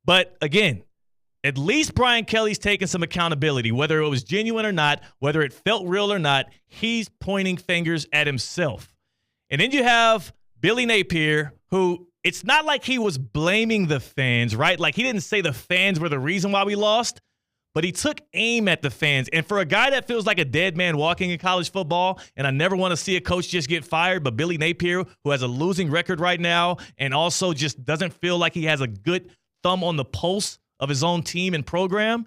But again, at least Brian Kelly's taking some accountability, whether it was genuine or not, whether it felt real or not. He's pointing fingers at himself. And then you have Billy Napier, who it's not like he was blaming the fans, right? Like he didn't say the fans were the reason why we lost, but he took aim at the fans. And for a guy that feels like a dead man walking in college football, and I never want to see a coach just get fired, but Billy Napier, who has a losing record right now and also just doesn't feel like he has a good thumb on the pulse of his own team and program,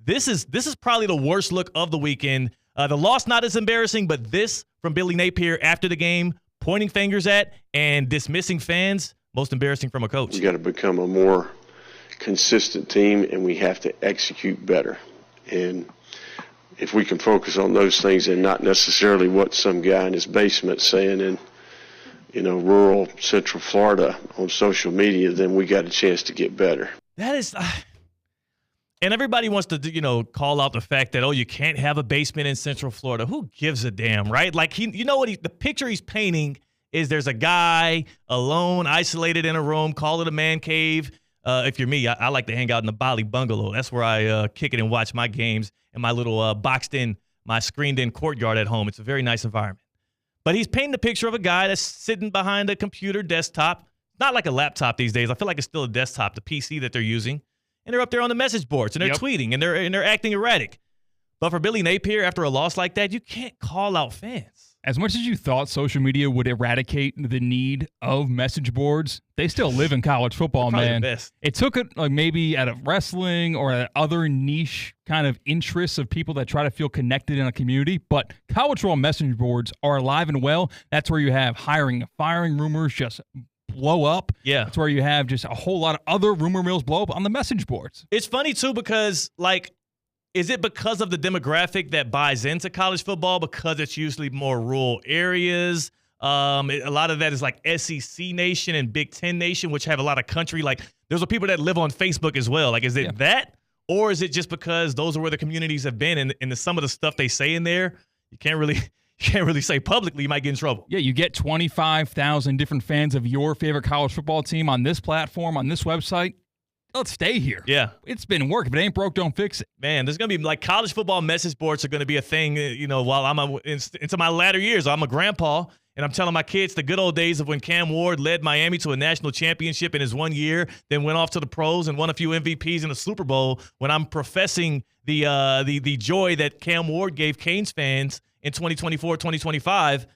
this is probably the worst look of the weekend. The loss not as embarrassing, but this from Billy Napier after the game, pointing fingers at and dismissing fans, most embarrassing from a coach. We got to become a more consistent team, and we have to execute better. And if we can focus on those things and not necessarily what some guy in his basement saying in rural Central Florida on social media, then we got a chance to get better. That is, and everybody wants to, call out the fact that, you can't have a basement in Central Florida. Who gives a damn, right? Like, the picture he's painting is there's a guy alone, isolated in a room, call it a man cave. If you're me, I like to hang out in the Bali bungalow. That's where I kick it and watch my games in my little my screened-in courtyard at home. It's a very nice environment. But he's painting the picture of a guy that's sitting behind a computer desktop, not like a laptop these days. I feel like it's still a desktop, the PC that they're using. And they're up there on the message boards, and they're tweeting, and they're acting erratic. But for Billy Napier, after a loss like that, you can't call out fans. As much as you thought social media would eradicate the need of message boards, they still live in college football, man. It took it maybe out of wrestling or at other niche kind of interests of people that try to feel connected in a community. But college football message boards are alive and well. That's where you have hiring and firing rumors just blow up. Yeah. That's where you have just a whole lot of other rumor mills blow up on the message boards. It's funny, too, because, is it because of the demographic that buys into college football? Because it's usually more rural areas. A lot of that is like SEC Nation and Big Ten Nation, which have a lot of country. Like, there's people that live on Facebook as well. Like, is it that? Or is it just because those are where the communities have been and some of the stuff they say in there, you can't really say publicly, you might get in trouble. Yeah, you get 25,000 different fans of your favorite college football team on this platform, on this website. Let's stay here. Yeah. It's been work. If it ain't broke, don't fix it. Man, there's going to be college football message boards are going to be a thing, while I'm into my latter years. I'm a grandpa, and I'm telling my kids the good old days of when Cam Ward led Miami to a national championship in his 1 year, then went off to the pros and won a few MVPs in the Super Bowl. When I'm professing the joy that Cam Ward gave Canes fans in 2024, 2025,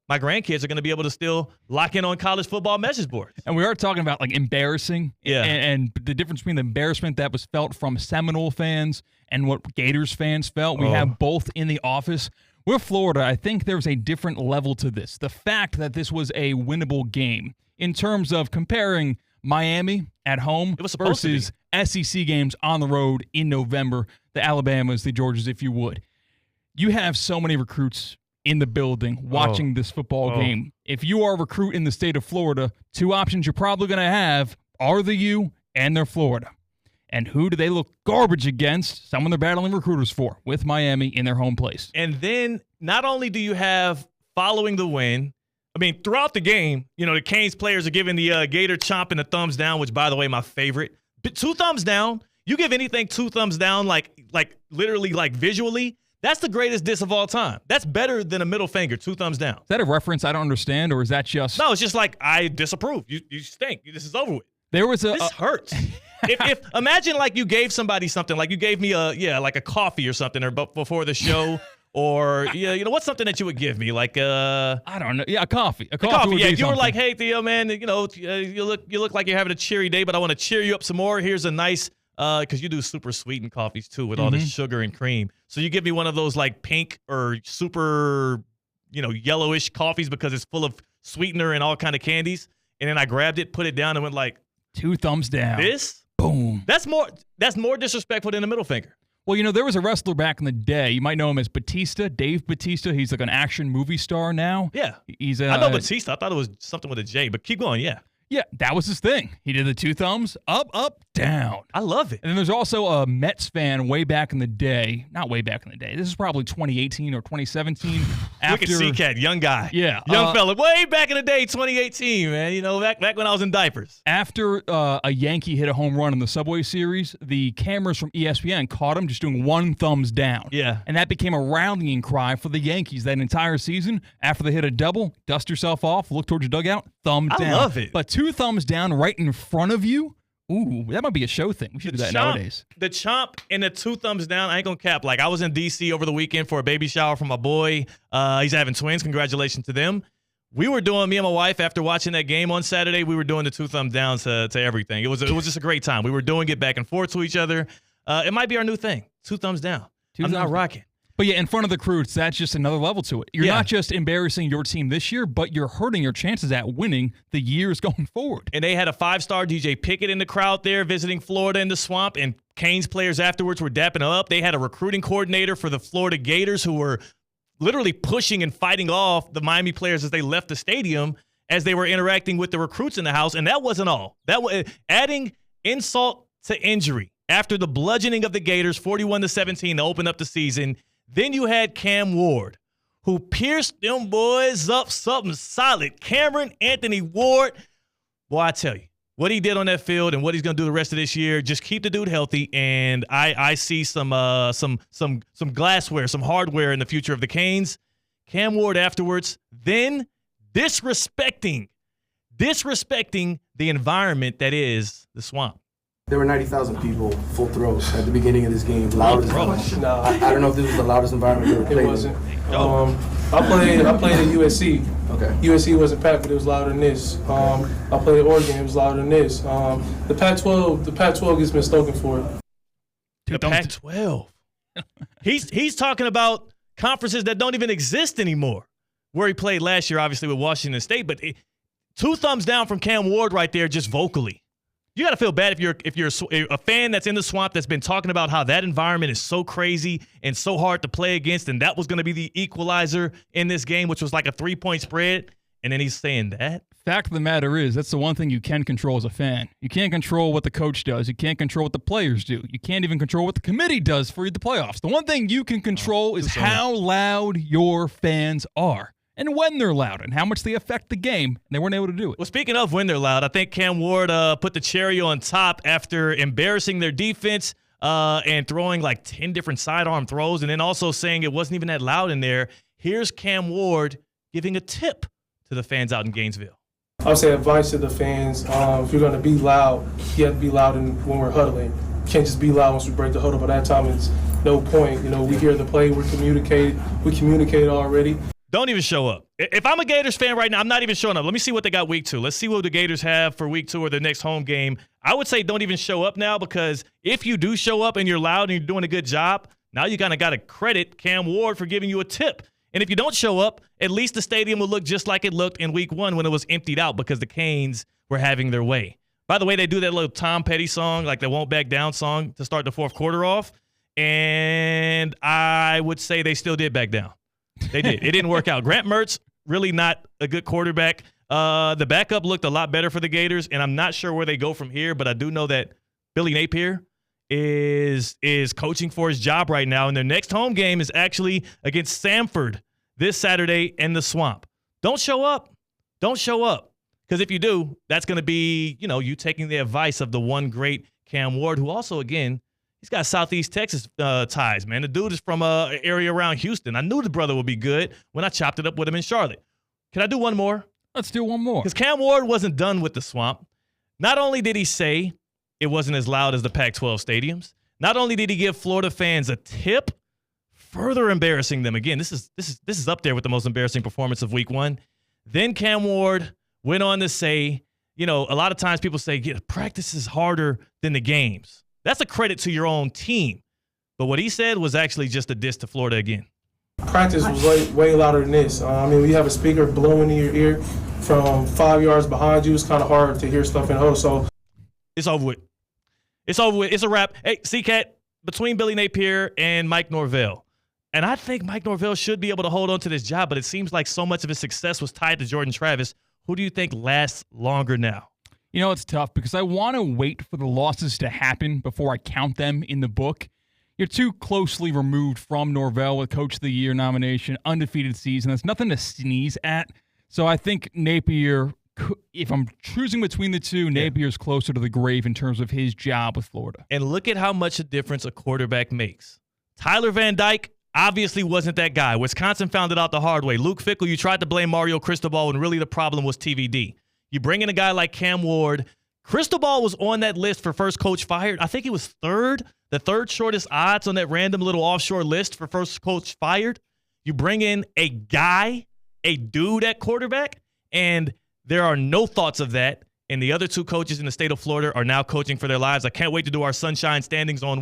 my grandkids are going to be able to still lock in on college football message boards. And we are talking about embarrassing, yeah, and the difference between the embarrassment that was felt from Seminole fans and what Gators fans felt. We have both in the office. With Florida, I think there's a different level to this. The fact that this was a winnable game in terms of comparing Miami at home versus SEC games on the road in November, the Alabamas, the Georgias, if you would. You have so many recruits in the building watching this football game. If you are a recruit in the state of Florida, two options you're probably going to have are the U and they're Florida. And who do they look garbage against? Someone they're battling recruiters for with Miami in their home place. And then not only do you have following the win, throughout the game, the Canes players are giving the Gator chomp and the thumbs down, which, by the way, my favorite. But 2 thumbs down, you give anything 2 thumbs down, like literally, like visually, that's the greatest diss of all time. That's better than a middle finger, 2 thumbs down. Is that a reference I don't understand, or is that just... No, it's just like, I disapprove. You stink. This is over with. This hurts. if imagine like you gave somebody something, like you gave me a coffee or something or before the show, or what's something that you would give me, like I don't know, a coffee. A coffee. Yeah, you were like, hey Theo, man, you look like you're having a cheery day, but I want to cheer you up some more. Here's a nice because you do super sweetened coffees too with all this sugar and cream. So you give me one of those like pink or super yellowish coffees because it's full of sweetener and all kind of candies. And then I grabbed it, put it down, and went like 2 thumbs down. This? Boom. That's more disrespectful than the middle finger. Well, there was a wrestler back in the day. You might know him as Batista, Dave Batista. He's like an action movie star now. Yeah. I know Batista. I thought it was something with a J, but keep going, yeah. Yeah, that was his thing. He did the 2 thumbs, up, up, down. I love it. And then there's also a Mets fan way back in the day. Not way back in the day. This is probably 2018 or 2017. Look at C-Katt, young guy. Yeah. Young fella. Way back in the day, 2018, man. You know, back when I was in diapers. After a Yankee hit a home run in the Subway Series, the cameras from ESPN caught him just doing 1 thumbs down. Yeah. And that became a rallying cry for the Yankees that entire season. After they hit a double, dust yourself off, look towards your dugout, thumbs down. I love it. But 2 thumbs down right in front of you, ooh, that might be a show thing. We should do that nowadays. The chomp and the 2 thumbs down, I ain't gonna cap. Like, I was in D.C. over the weekend for a baby shower for my boy. He's having twins. Congratulations to them. We were doing, me and my wife, after watching that game on Saturday, we were doing the 2 thumbs down to everything. It was just a great time. We were doing it back and forth to each other. It might be our new thing, 2 thumbs down. I'm not rocking. But yeah, in front of the Croods, that's just another level to it. You're not just embarrassing your team this year, but you're hurting your chances at winning the years going forward. And they had a 5-star DJ Pickett in the crowd there visiting Florida in the Swamp, and Canes players afterwards were dapping him up. They had a recruiting coordinator for the Florida Gators who were literally pushing and fighting off the Miami players as they left the stadium as they were interacting with the recruits in the house. And that wasn't all. That was adding insult to injury. After the bludgeoning of the Gators, 41-17 to open up the season, then you had Cam Ward, who pierced them boys up something solid. Cameron Anthony Ward, boy, I tell you, what he did on that field and what he's going to do the rest of this year, just keep the dude healthy. And I see some glassware, some hardware in the future of the Canes. Cam Ward afterwards, then disrespecting the environment that is the Swamp. There were 90,000 people, full throats, at the beginning of this game. Loudest. No, I don't know if this was the loudest environment you ever played. it wasn't. I played at USC. Okay. USC wasn't packed, but it was louder than this. I played at Oregon, it was louder than this. The Pac-12 gets mistaken for it. The Pac-12. He's talking about conferences that don't even exist anymore. Where he played last year, obviously with Washington State, but 2 thumbs down from Cam Ward right there, just vocally. You got to feel bad if you're a fan that's in the Swamp that's been talking about how that environment is so crazy and so hard to play against, and that was going to be the equalizer in this game, which was like a 3-point spread, and then he's saying that. Fact of the matter is, that's the one thing you can control as a fan. You can't control what the coach does. You can't control what the players do. You can't even control what the committee does for the playoffs. The one thing you can control is how loud your fans are. And when they're loud and how much they affect the game. They weren't able to do it. Well, speaking of when they're loud, I think Cam Ward put the cherry on top after embarrassing their defense and throwing like 10 different sidearm throws and then also saying it wasn't even that loud in there. Here's Cam Ward giving a tip to the fans out in Gainesville. I would say advice to the fans, if you're going to be loud, you have to be loud when we're huddling. You can't just be loud once we break the huddle, but that time it's no point. You know, we hear the play, we communicate already. Don't even show up. If I'm a Gators fan right now, I'm not even showing up. Let me see what they got week 2. Let's see what the Gators have for week 2 or their next home game. I would say don't even show up now because if you do show up and you're loud and you're doing a good job, now you kind of got to credit Cam Ward for giving you a tip. And if you don't show up, at least the stadium will look just like it looked in week 1 when it was emptied out because the Canes were having their way. By the way, they do that little Tom Petty song, like the Won't Back Down song to start the fourth quarter off. And I would say they still did back down. They did. It didn't work out. Grant Mertz, really not a good quarterback. The backup looked a lot better for the Gators, and I'm not sure where they go from here, but I do know that Billy Napier is coaching for his job right now, and their next home game is actually against Samford this Saturday in the Swamp. Don't show up. Don't show up. Because if you do, that's going to be, you taking the advice of the one great Cam Ward, who also, again, he's got Southeast Texas ties, man. The dude is from an area around Houston. I knew the brother would be good when I chopped it up with him in Charlotte. Can I do one more? Let's do one more. Because Cam Ward wasn't done with the Swamp. Not only did he say it wasn't as loud as the Pac-12 stadiums, not only did he give Florida fans a tip, further embarrassing them. Again, this is up there with the most embarrassing performance of week 1. Then Cam Ward went on to say, a lot of times people say, practice is harder than the games. That's a credit to your own team. But what he said was actually just a diss to Florida again. Practice was way louder than this. When you have a speaker blowing in your ear from 5 yards behind you, it's kind of hard to hear stuff in the huddle. So it's over with. It's over with. It's a wrap. Hey, C-Katt, between Billy Napier and Mike Norvell. And I think Mike Norvell should be able to hold on to this job, but it seems like so much of his success was tied to Jordan Travis. Who do you think lasts longer now? You know, it's tough because I want to wait for the losses to happen before I count them in the book. You're too closely removed from Norvell with Coach of the Year nomination, undefeated season. That's nothing to sneeze at. So I think Napier, if I'm choosing between the two, Napier's closer to the grave in terms of his job with Florida. And look at how much a difference a quarterback makes. Tyler Van Dyke obviously wasn't that guy. Wisconsin found it out the hard way. Luke Fickell, you tried to blame Mario Cristobal when really the problem was TVD. You bring in a guy like Cam Ward. Cristobal was on that list for first coach fired. I think he was third, the third shortest odds on that random little offshore list for first coach fired. You bring in a guy, a dude at quarterback, and there are no thoughts of that. And the other two coaches in the state of Florida are now coaching for their lives. I can't wait to do our Sunshine standings on